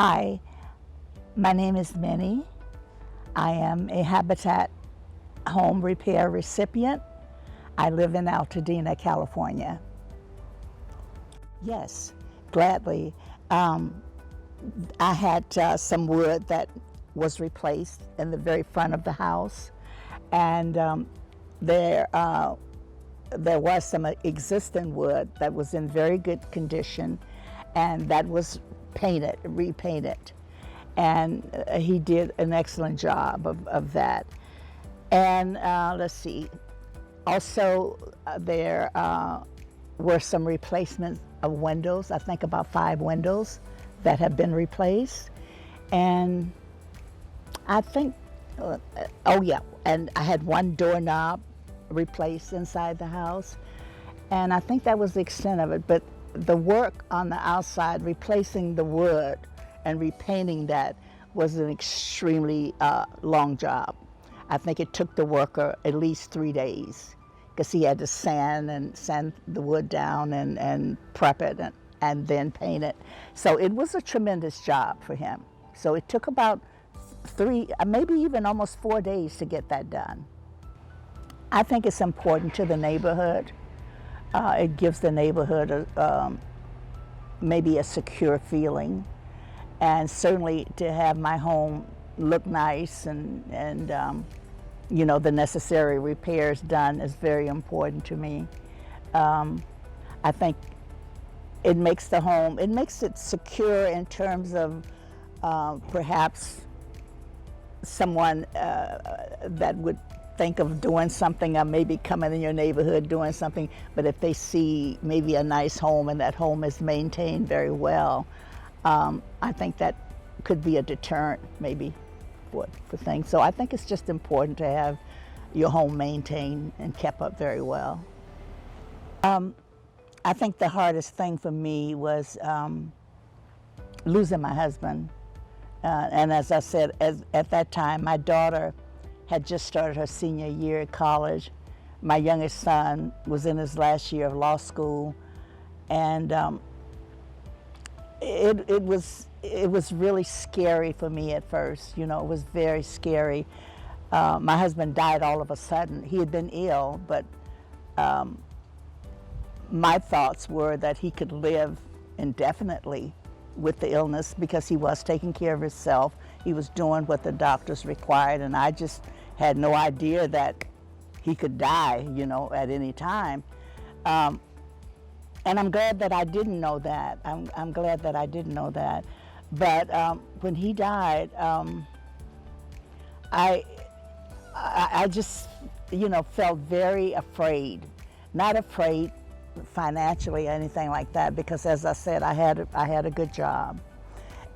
Hi, my name is Minnie. I am a Habitat home repair recipient. I live in Altadena, California. Yes, gladly. I had some wood that was replaced in the very front of the house, and there was some existing wood that was in very good condition, and that was repainted, and he did an excellent job of that. And let's see, also there were some replacements of windows, I think about 5 windows that have been replaced. And I think, oh yeah, and I had 1 doorknob replaced inside the house, and I think that was the extent of it. But the work on the outside, replacing the wood and repainting that, was an extremely long job. I think it took the worker at least 3 days, because he had to sand the wood down and prep it and then paint it. So it was a tremendous job for him. So it took about 3, maybe even almost 4 days to get that done. I think it's important to the neighborhood. It gives the neighborhood maybe a secure feeling, and certainly to have my home look nice and you know, the necessary repairs done is very important to me. I think it makes the home, it makes it secure in terms of perhaps someone that would think of doing something, or maybe coming in your neighborhood doing something, but if they see maybe a nice home and that home is maintained very well, I think that could be a deterrent maybe for things. So I think it's just important to have your home maintained and kept up very well. I think the hardest thing for me was losing my husband. And as I said, at that time, my daughter had just started her senior year at college. My youngest son was in his last year of law school, and it was really scary for me at first. You know, it was very scary. My husband died all of a sudden. He had been ill, but my thoughts were that he could live indefinitely with the illness, because he was taking care of himself. He was doing what the doctors required, and I just had no idea that he could die, you know, at any time. And I'm glad that I didn't know that. I'm glad that I didn't know that. But when he died, I just, you know, felt very afraid. Not afraid financially or anything like that, because as I said, I had a good job,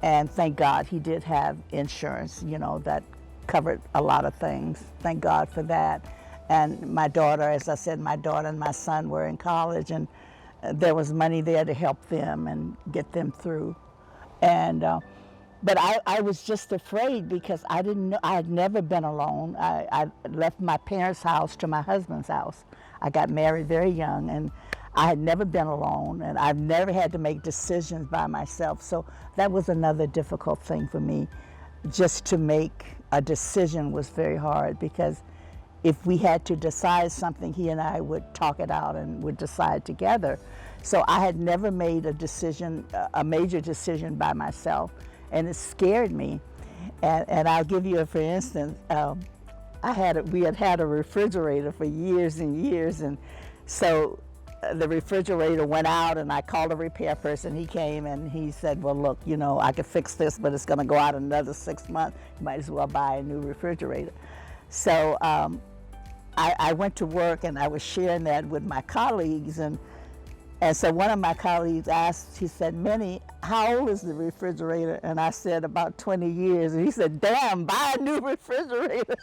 and thank God he did have insurance, you know, that covered a lot of things. Thank God for that. And my daughter, as I said, my daughter and my son were in college, and there was money there to help them and get them through. And but I was just afraid, because I didn't know, I had never been alone. I left my parents' house to my husband's house. I got married very young, and I had never been alone, and I've never had to make decisions by myself. So that was another difficult thing for me. Just to make a decision was very hard, because if we had to decide something, he and I would talk it out and would decide together. So I had never made a decision, a major decision by myself, and it scared me. And I'll give you for instance, we had had a refrigerator for years and years, and so the refrigerator went out, and I called a repair person. He came and he said, well, look, you know, I could fix this, but it's going to go out another 6 months. You might as well buy a new refrigerator. So I went to work, and I was sharing that with my colleagues, and so one of my colleagues asked, he said, Minnie, how old is the refrigerator? And I said, about 20 years. And he said, damn, buy a new refrigerator.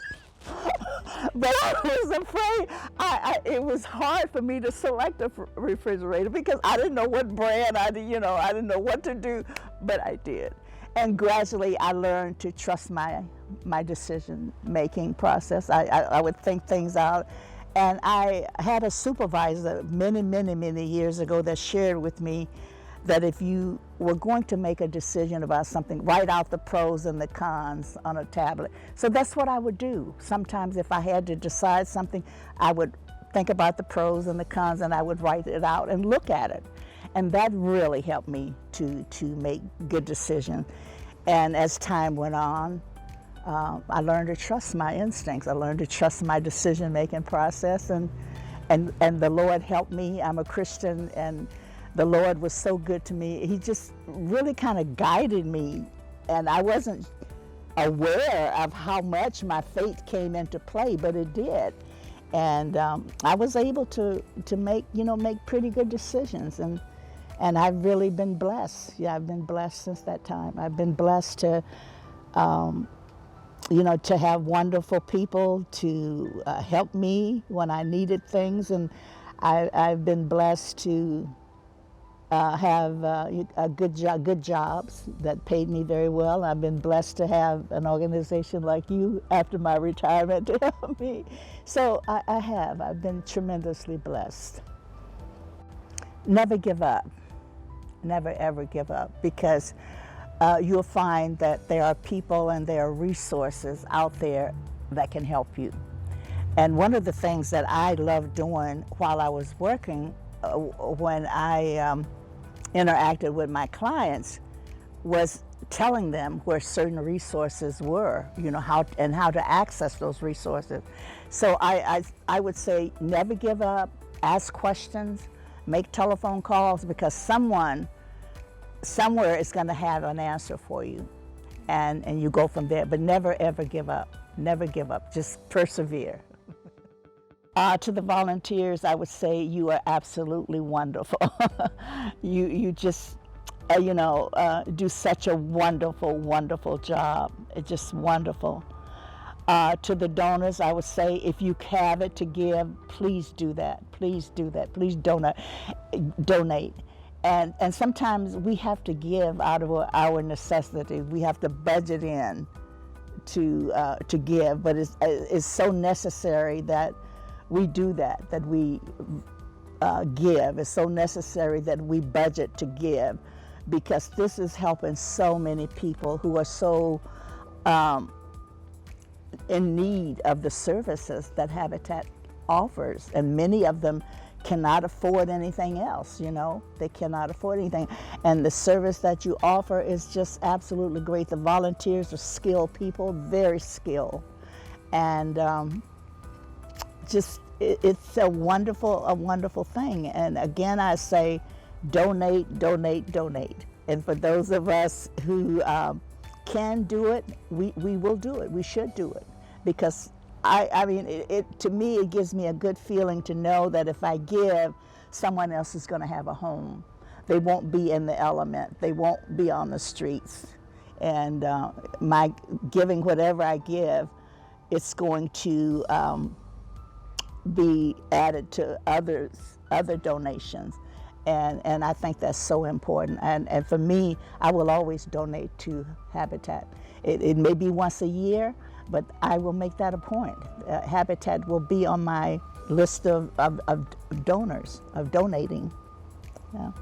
But I was afraid. It was hard for me to select a refrigerator, because I didn't know what brand, I didn't know what to do, but I did. And gradually I learned to trust my decision-making process. I would think things out. And I had a supervisor many years ago that shared with me that if you were going to make a decision about something, write out the pros and the cons on a tablet. So that's what I would do. Sometimes if I had to decide something, I would think about the pros and the cons, and I would write it out and look at it. And that really helped me to make good decisions. And as time went on, I learned to trust my instincts. I learned to trust my decision-making process, and the Lord helped me. I'm a Christian, and the Lord was so good to me. He just really kind of guided me, and I wasn't aware of how much my faith came into play, but it did. And I was able to make pretty good decisions, and I've really been blessed. Yeah, I've been blessed since that time. I've been blessed to to have wonderful people to help me when I needed things, and I've been blessed to have good jobs that paid me very well. I've been blessed to have an organization like you after my retirement to help me. So I've been tremendously blessed. Never give up. Never ever give up, because you'll find that there are people and there are resources out there that can help you. And one of the things that I loved doing while I was working, when I interacted with my clients, was telling them where certain resources were, how to access those resources. So I would say never give up, ask questions, make telephone calls, because someone somewhere is going to have an answer for you, and you go from there. But never ever give up. Never give up. Just persevere. To the volunteers, I would say you are absolutely wonderful. you just do such a wonderful job. It's just wonderful. To the donors, I would say if you have it to give, please do that. Please do that. Please donate. And sometimes we have to give out of our necessity. We have to budget in to give, but it's so necessary that we do that we give. It's so necessary that we budget to give, because this is helping so many people who are so in need of the services that Habitat offers, and many of them cannot afford anything else. They cannot afford anything, and the service that you offer is just absolutely great. The volunteers are skilled people, very skilled, and it's a wonderful thing. And again, I say donate. And for those of us who can do it, we will do it. We should do it, because to me, it gives me a good feeling to know that if I give, someone else is going to have a home. They won't be in the element. They won't be on the streets. And my giving, whatever I give, it's going to be added to other donations. And I think that's so important. And for me, I will always donate to Habitat. It may be once a year, but I will make that a point. Habitat will be on my list of donors, of donating. Yeah.